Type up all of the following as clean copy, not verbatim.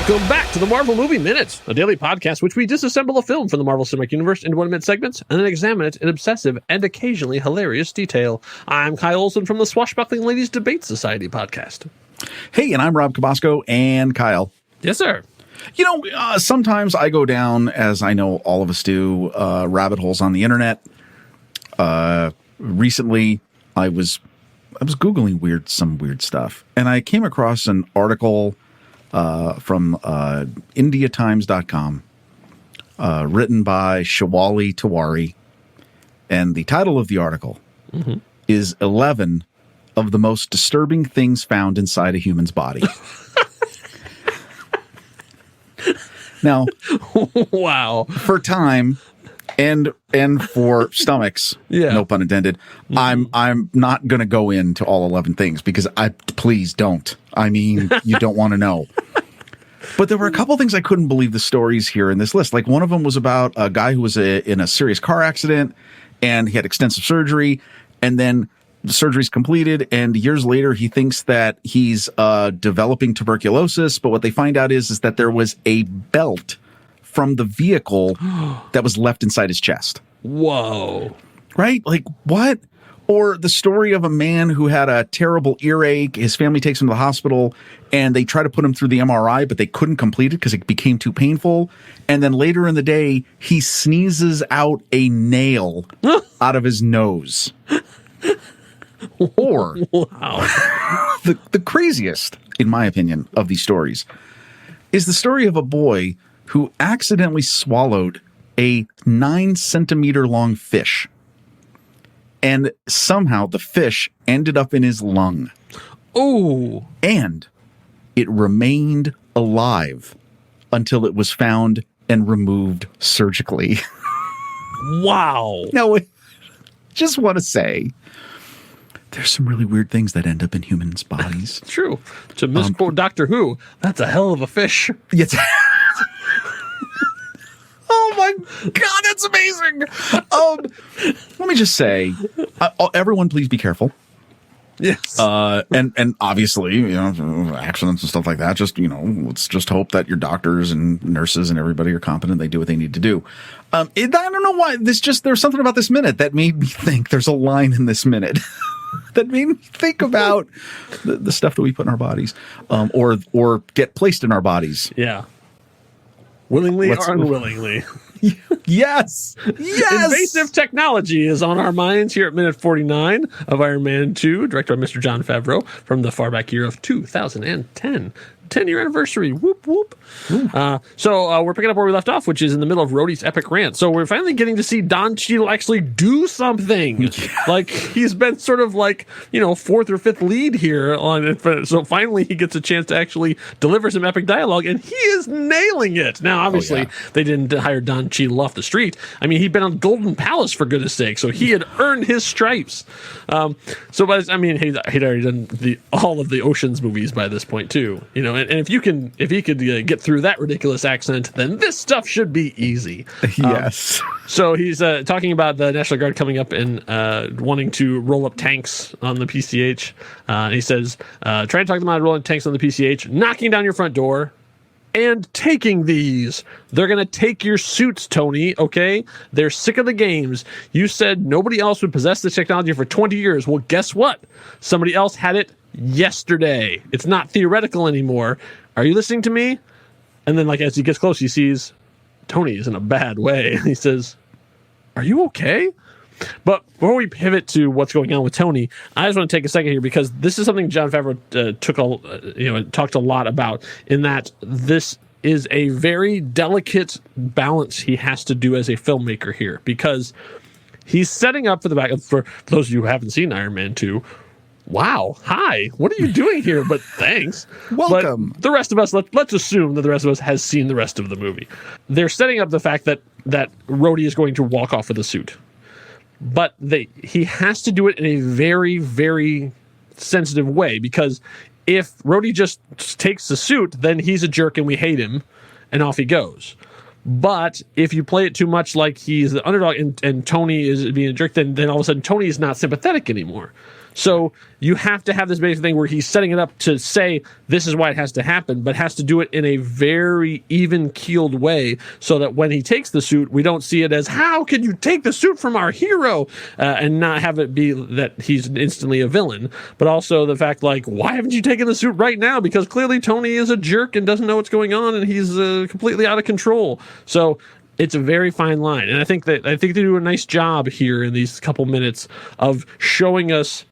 Welcome back to the Marvel Movie Minute, a daily podcast which we disassemble a film from the Marvel Cinematic Universe into 1-minute segments and then examine it in obsessive and occasionally hilarious detail. I'm Kyle Olson from the Swashbuckling Ladies Debate Society podcast. Hey, and I'm Rob Cabasco, and Kyle. Yes, sir. You know, sometimes I go down, as I know all of us do, rabbit holes on the internet. Recently, I was Googling some weird stuff, and I came across an article from IndiaTimes.com, written by Shawali Tiwari, and the title of the article is 11 of the most disturbing things found inside a human's body. Now, wow, for time and for stomachs, no pun intended, I'm not going to go into all 11 things because please don't. I mean, you don't want to know. But there were a couple things I couldn't believe the stories here in this list. Like one of them was about a guy who was in a serious car accident and he had extensive surgery, and then the surgery's completed, and years later he thinks that he's developing tuberculosis, but what they find out is that there was a belt from the vehicle that was left inside his chest. Whoa. Right? Like, what? Or the story of a man who had a terrible earache. His family takes him to the hospital, and they try to put him through the MRI, but they couldn't complete it because it became too painful. And then later in the day, he sneezes out a nail out of his nose. Or, wow. the craziest, in my opinion, of these stories is the story of a boy who accidentally swallowed a 9-centimeter long fish. And somehow the fish ended up in his lung. Oh. And it remained alive until it was found and removed surgically. Wow. Now, just want to say, there's some really weird things that end up in humans' bodies. True. To misquote Doctor Who, that's a hell of a fish. Yes. Oh my God, that's amazing. Let me just say, everyone, please be careful. Yes. And obviously, you know, accidents and stuff like that. Just, you know, let's just hope that your doctors and nurses and everybody are competent. They do what they need to do. I don't know why. There's something about this minute that made me think there's a line in this minute that made me think about the stuff that we put in our bodies, or get placed in our bodies. Yeah. Willingly or unwillingly. Yes. Invasive technology is on our minds here at minute 49 of Iron Man 2, directed by Mr. Jon Favreau, from the far back year of 2010. 10-year anniversary. Whoop, whoop. So we're picking up where we left off, which is in the middle of Rhodey's epic rant. So we're finally getting to see Don Cheadle actually do something. Yeah. Like, he's been sort of like, you know, fourth or fifth lead here on it. So finally he gets a chance to actually deliver some epic dialogue, and he is nailing it. Now, obviously, they didn't hire Don Cheadle off the street. I mean, he'd been on Golden Palace, for goodness sake, so he had earned his stripes. He'd already done all of the Ocean's movies by this point, too. You know, and if he could get through that ridiculous accent, then this stuff should be easy. Yes. So he's talking about the National Guard coming up and wanting to roll up tanks on the PCH. And he says, try to talk them out of rolling tanks on the PCH, knocking down your front door, and taking these. They're going to take your suits, Tony, okay? They're sick of the games. You said nobody else would possess this technology for 20 years. Well, guess what? Somebody else had it yesterday. It's not theoretical anymore. Are you listening to me? And then, like, as he gets close, he sees Tony is in a bad way. He says, are you okay? But before we pivot to what's going on with Tony, I just want to take a second here, because this is something Jon Favreau talked a lot about, in that this is a very delicate balance he has to do as a filmmaker here, because he's setting up for the back. For those of you who haven't seen Iron Man 2, wow, hi, what are you doing here? But thanks. Welcome. But the rest of us, let's assume that the rest of us has seen the rest of the movie. They're setting up the fact that Rhodey is going to walk off with a suit. But he has to do it in a very, very sensitive way, because if Rhodey just takes the suit, then he's a jerk and we hate him, and off he goes. But if you play it too much like he's the underdog and Tony is being a jerk, then all of a sudden Tony is not sympathetic anymore. So you have to have this basic thing where he's setting it up to say this is why it has to happen, but has to do it in a very even-keeled way so that when he takes the suit, we don't see it as, how can you take the suit from our hero? And not have it be that he's instantly a villain. But also the fact, like, why haven't you taken the suit right now? Because clearly Tony is a jerk and doesn't know what's going on, and he's completely out of control. So it's a very fine line. And I think they do a nice job here in these couple minutes of showing us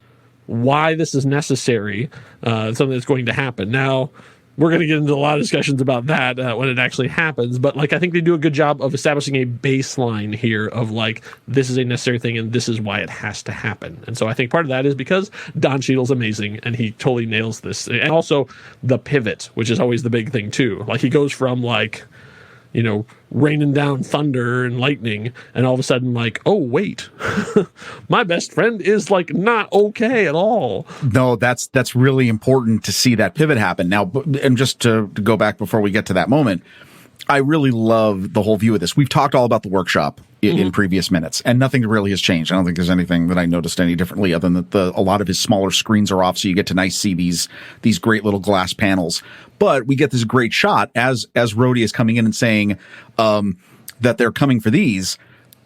why this is necessary, something that's going to happen. Now, we're going to get into a lot of discussions about that when it actually happens, but like I think they do a good job of establishing a baseline here of like, this is a necessary thing and this is why it has to happen. And so I think part of that is because Don Cheadle's amazing and he totally nails this. And also the pivot, which is always the big thing too. Like he goes from like, you know, raining down thunder and lightning, and all of a sudden, like, oh, wait, my best friend is, like, not okay at all. No, that's really important to see that pivot happen. Now, and just to go back before we get to that moment, I really love the whole view of this. We've talked all about the workshop in previous minutes, and nothing really has changed. I don't think there's anything that I noticed any differently other than that a lot of his smaller screens are off, so you get to see these great little glass panels. But we get this great shot as Rhodey is coming in and saying that they're coming for these.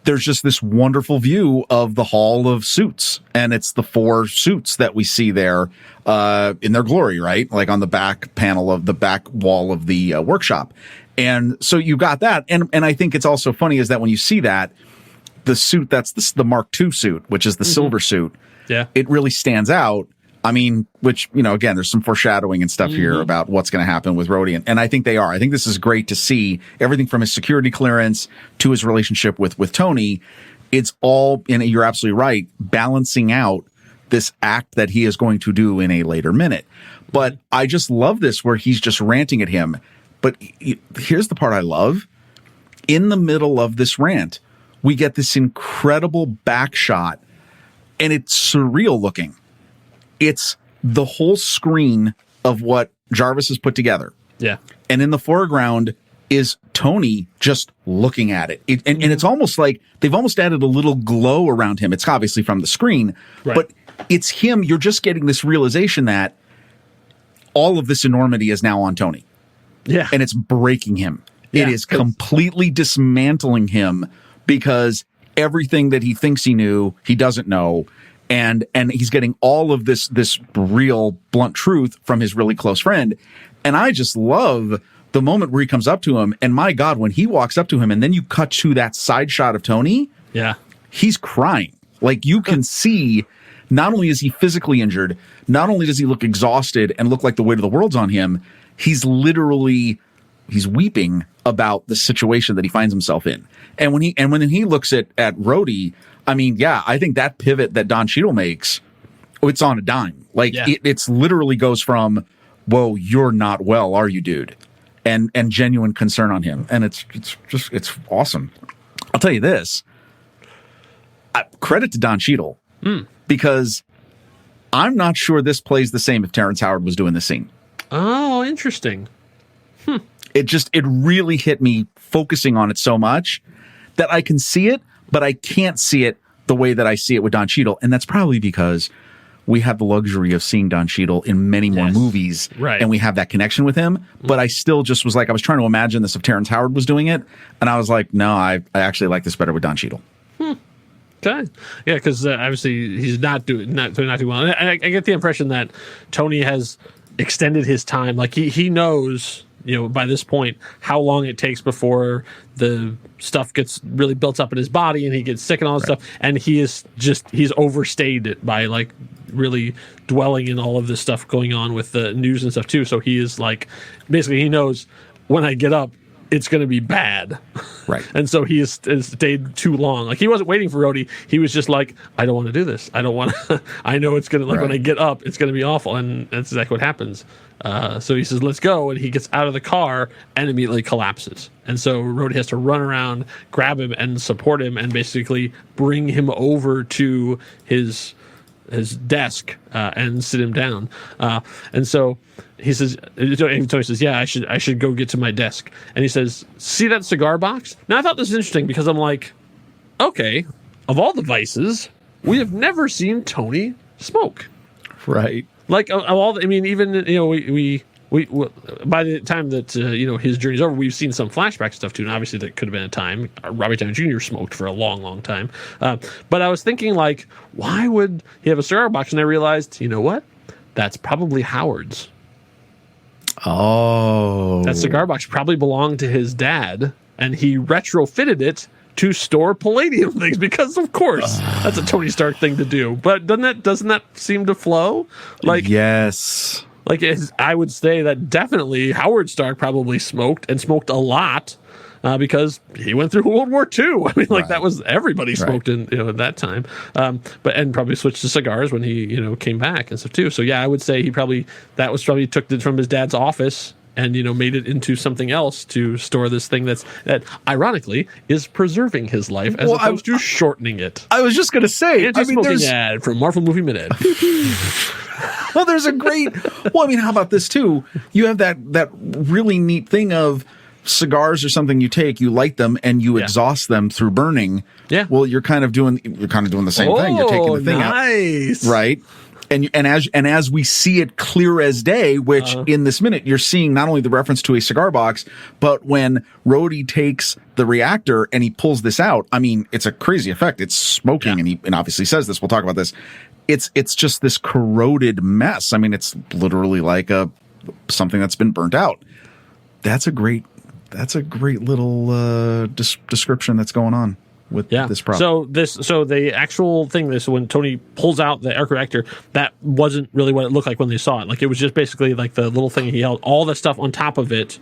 There's just this wonderful view of the Hall of Suits, and it's the 4 suits that we see there in their glory, right? Like on the back panel of the back wall of the workshop. And so you got that. And I think it's also funny is that when you see that, the suit, that's the Mark II suit, which is the silver suit. Yeah. It really stands out. I mean, which, you know, again, there's some foreshadowing and stuff here about what's going to happen with Rhodey. And I think they are. I think this is great to see everything from his security clearance to his relationship with Tony. It's all, and you're absolutely right, balancing out this act that he is going to do in a later minute. But I just love this where he's just ranting at him. But here's the part I love. In the middle of this rant, we get this incredible back shot, and it's surreal looking. It's the whole screen of what Jarvis has put together. Yeah. And in the foreground is Tony just looking at it. And it's almost like they've almost added a little glow around him. It's obviously from the screen, but it's him. You're just getting this realization that all of this enormity is now on Tony. Yeah. And it's breaking him. Yeah, it is completely dismantling him because everything that he thinks he knew, he doesn't know. And he's getting all of this real blunt truth from his really close friend. And I just love the moment where he comes up to him. And my God, when he walks up to him and then you cut to that side shot of Tony, he's crying. Like you can see, not only is he physically injured, not only does he look exhausted and look like the weight of the world's on him, he's weeping about the situation that he finds himself in. And when he looks at Rhodey, I mean, yeah, I think that pivot that Don Cheadle makes, it's on a dime. Like it's literally goes from, whoa, you're not well, are you, dude? And genuine concern on him. And it's awesome. I'll tell you this. Credit to Don Cheadle because I'm not sure this plays the same if Terrence Howard was doing the scene. Oh, interesting. It really hit me focusing on it so much that I can see it, but I can't see it the way that I see it with Don Cheadle. And that's probably because we have the luxury of seeing Don Cheadle in many more movies. Right. And we have that connection with him. But I still just was like, I was trying to imagine this if Terrence Howard was doing it. And I was like, no, I actually like this better with Don Cheadle. Okay. Yeah, because obviously he's not doing well. And I get the impression that Tony has extended his time. Like he knows, you know, by this point, how long it takes before the stuff gets really built up in his body and he gets sick and all that stuff. And he's overstayed it by like really dwelling in all of this stuff going on with the news and stuff too. So he is like, basically he knows when I get up, it's going to be bad. Right. And so he has stayed too long. Like he wasn't waiting for Rhodey. He was just like, I don't want to do this. I don't want to, I know it's going to, like when I get up, it's going to be awful. And that's exactly what happens. So he says, let's go. And he gets out of the car and immediately collapses. And so Rhodey has to run around, grab him and support him and basically bring him over to his desk and sit him down. And so he says, Tony says, yeah, I should go get to my desk. And he says, see that cigar box? Now I thought this was interesting because I'm like, okay, of all the vices, we have never seen Tony smoke. Right. Like of all, I mean, even, we by the time that his journey's over, we've seen some flashback stuff too, and obviously that could have been a time Robert Downey Jr. smoked for a long, long time. But I was thinking, like, why would he have a cigar box? And I realized, you know what? That's probably Howard's. Oh, that cigar box probably belonged to his dad, and he retrofitted it to store palladium things because, of course, that's a Tony Stark thing to do. But doesn't that seem to flow? Like, yes. Like, I would say that definitely Howard Stark probably smoked a lot because he went through World War II. I mean, like, that was everybody smoked in at that time. And probably switched to cigars when he came back and stuff too. So yeah, I would say he probably took it from his dad's office and made it into something else to store this thing that ironically is preserving his life as opposed to shortening it. I was just going to say, anti-smoking ad from Marvel Movie Minute. Well, there's a great. Well, I mean, how about this too? You have that really neat thing of cigars or something you take, you light them, and you exhaust them through burning. Yeah. Well, you're kind of doing the same thing. You're taking the thing out, right? And as we see it clear as day, which in this minute you're seeing not only the reference to a cigar box, but when Rhodey takes the reactor and he pulls this out, I mean, it's a crazy effect. It's smoking, and he obviously says this. We'll talk about this. It's just this corroded mess. I mean, it's literally like something that's been burnt out. That's a great little description that's going on with this prop. So the actual thing, when Tony pulls out the arc reactor, that wasn't really what it looked like when they saw it. Like, it was just basically like the little thing he held. All the stuff on top of it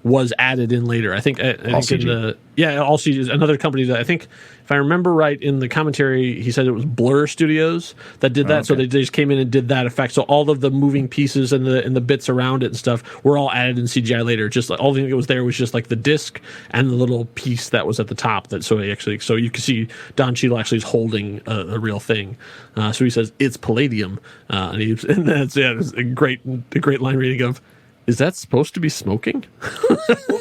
was added in later. I think all CG is another company that I think, if I remember right, in the commentary he said it was Blur Studios that did that. Okay. So they just came in and did that effect. So all of the moving pieces and the bits around it and stuff were all added in CGI later. Just like all the thing that was there was just like the disc and the little piece that was at the top. So you can see Don Cheadle actually is holding a real thing. So he says it's palladium, and that's a great line reading of, is that supposed to be smoking?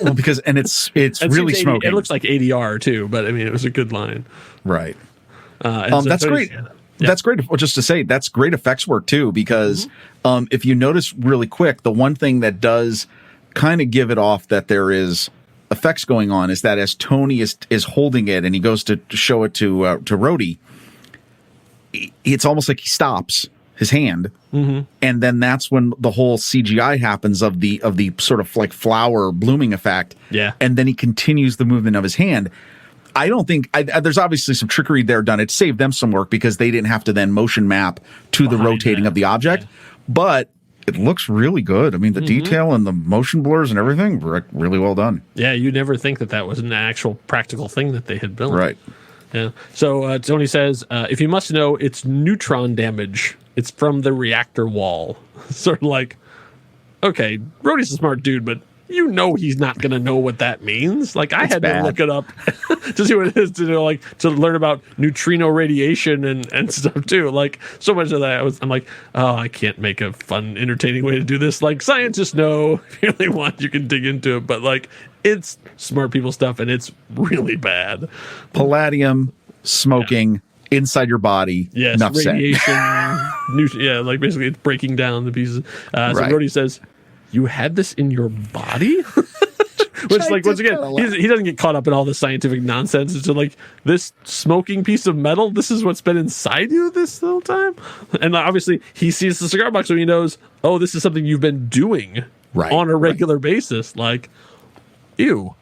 Well, because it's really smoking. It looks like ADR too, but I mean, it was a good line, right? That's great. Yeah. That's great. Just to say, that's great effects work too, because if you notice really quick, the one thing that does kind of give it off that there is effects going on is that as Tony is holding it and he goes to show it to Rhodey, it's almost like he stops his hand, and then that's when the whole CGI happens of the sort of like flower blooming effect. Yeah, and then he continues the movement of his hand. I don't think there's obviously some trickery there done. It saved them some work because they didn't have to then motion map to the rotating of the object, but it looks really good. I mean, the detail and the motion blurs and everything, really well done. Yeah, you never think that was an actual practical thing that they had built. Right. Yeah. So Tony says, if you must know, it's neutron damage. It's from the reactor wall. Sort of like, okay, Rhodey's a smart dude, but he's not going to know what that means. Like, I had to look it up to see what it is to learn about neutrino radiation and stuff too. Like, so much of that, I'm like, oh, I can't make a fun, entertaining way to do this. Like, scientists know, if you really want, you can dig into it, but like, it's smart people stuff, and it's really bad. Palladium, smoking, inside your body. Yes, radiation. Like basically it's breaking down the pieces. So Rhodey says, you had this in your body? Which, like, once again, he doesn't get caught up in all this scientific nonsense. It's just like, this smoking piece of metal, this is what's been inside you this whole time? And obviously, he sees the cigar box, so he knows, oh, this is something you've been doing on a regular basis. Like, ew.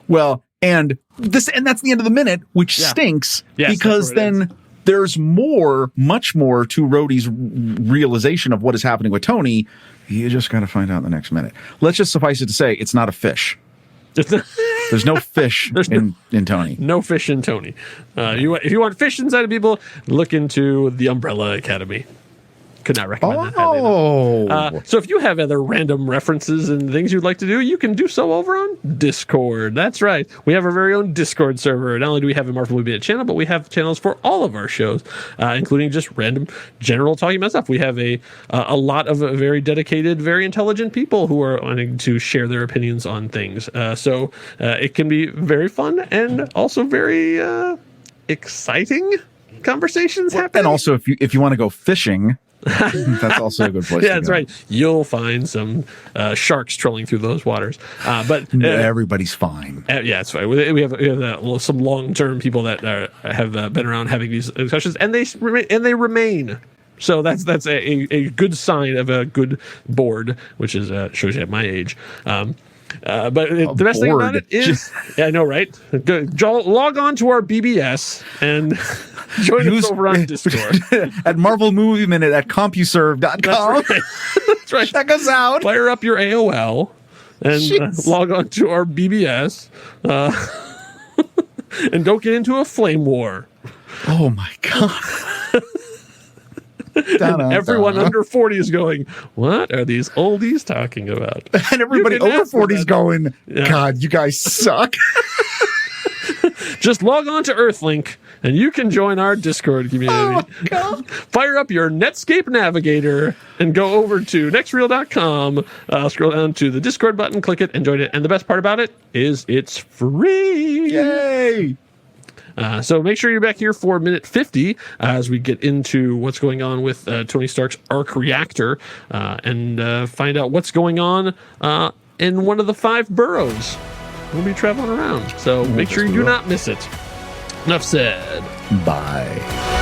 Well, and that's the end of the minute, which stinks, because then there's much more to Rhodey's realization of what is happening with Tony. You just got to find out in the next minute. Let's just suffice it to say, it's not a fish. There's no fish in Tony. No fish in Tony. If you want fish inside of people, look into the Umbrella Academy. Could not recommend that highly enough. So if you have other random references and things you'd like to do, you can do so over on Discord. That's right. We have our very own Discord server. Not only do we have a Marvel Movie Minute channel, but we have channels for all of our shows, including just random general talking about stuff. We have a lot of very dedicated, very intelligent people who are wanting to share their opinions on things. So it can be very fun and also very exciting conversations happening. And also, if you want to go fishing, that's also a good place. Yeah, that's right. You'll find some sharks trolling through those waters. But everybody's fine. Yeah, it's fine. We have some long-term people that have been around having these discussions, and they remain. So that's a good sign of a good board, which is shows you at my age. But the best thing about it is, yeah, I know, right? Log on to our BBS and join us over on Discord at Marvel Movie Minute at CompuServe.com. That's right. Check us out. Fire up your AOL and log on to our BBS, and don't get into a flame war. Oh my god. Everyone under 40 is going, what are these oldies talking about? And everybody over 40 is going, God, you guys suck. Just log on to Earthlink and you can join our Discord community. Oh, fire up your Netscape navigator and go over to nextreel.com. Scroll down to the Discord button, click it, and join it. And the best part about it is it's free. Yay! So make sure you're back here for minute 50 as we get into what's going on with Tony Stark's arc reactor and find out what's going on in one of the 5 boroughs. We'll be traveling around. So make sure you do not miss it. Enough said. Bye.